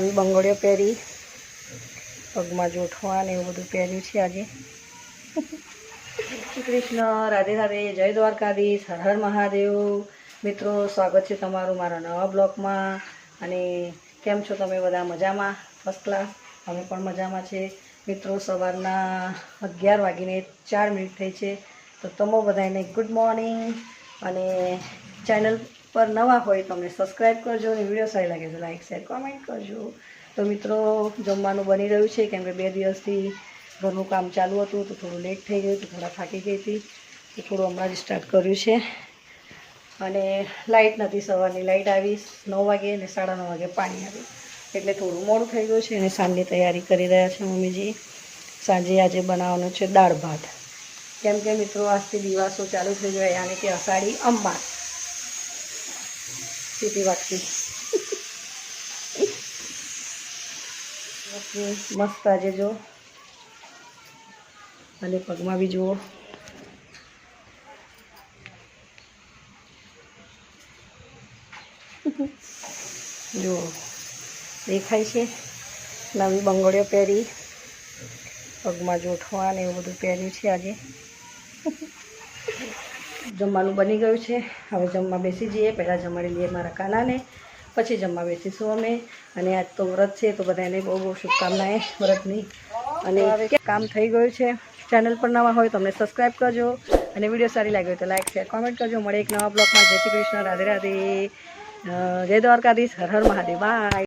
નવી બંગડીઓ પહેરી, પગમાં જોઠવા ને એવું બધું પહેર્યું છે આજે. શ્રી કૃષ્ણ, રાધે રાધે, જય દ્વારકાધીશ, હર હર મહાદેવ. મિત્રો, સ્વાગત છે તમારું મારા નવા બ્લોગમાં. અને કેમ છો તમે બધા? મજામાં? First class. અમે પણ મજામાં છે. મિત્રો, સવારના 11:04 થઈ છે. તો તમે બધાને ગુડ મોર્નિંગ. અને ચેનલ પર નવા હોય તો અમને સબસ્ક્રાઈબ કરજો અને વિડીયો સારી લાગે તો લાઈક શેર કોમેન્ટ કરજો. તો મિત્રો, જમવાનું બની રહ્યું છે કેમ કે 2 દિવસથી ઘરનું કામ ચાલુ હતું તો થોડું લેટ થઈ ગયું, તો થોડા થાકી ગઈ હતી, તો થોડું હમણાં જ સ્ટાર્ટ કર્યું છે. અને લાઇટ નથી, સવારની લાઇટ આવી 9 વાગે અને 9:30 વાગે પાણી આવ્યું, એટલે થોડું મોડું થઈ ગયું છે. અને સાંજની તૈયારી કરી રહ્યા છે મમ્મીજી. સાંજે આજે બનાવવાનું છે દાળ ભાત, કેમ કે મિત્રો આજથી દિવાસો ચાલુ થઈ જાય, યાની કે અષાઢી અમાસ. સીટી વાગતી મસ્ત આજે જો, અને પગમાં બી જુઓ. જુઓ દેખાય છે, નવી બંગડીઓ પહેરી, પગમાં જોઠવા ને એવું બધું પહેર્યું છે આજે. જમવાનું બની ગયું છે, હવે જમવા બેસી જઈએ. પહેલાં જમાડી લઈએ મારા કાનાને, પછી જમવા બેસીશું અમે. અને આજ તો વ્રત છે, તો બધાને બહુ બહુ શુભકામનાએ વ્રતની. અને હવે કામ થઈ ગયું છે. ચેનલ પર નવા હોય તો અમને સબસ્ક્રાઈબ કરજો, અને વિડીયો સારી લાગી હોય તો લાઈક શેર કોમેન્ટ કરજો. મળે એક નવા બ્લોગમાં. જય શ્રી કૃષ્ણ, રાધે રાધે, જય દ્વારકાધીશ, હર હર મહાદેવ. બાય.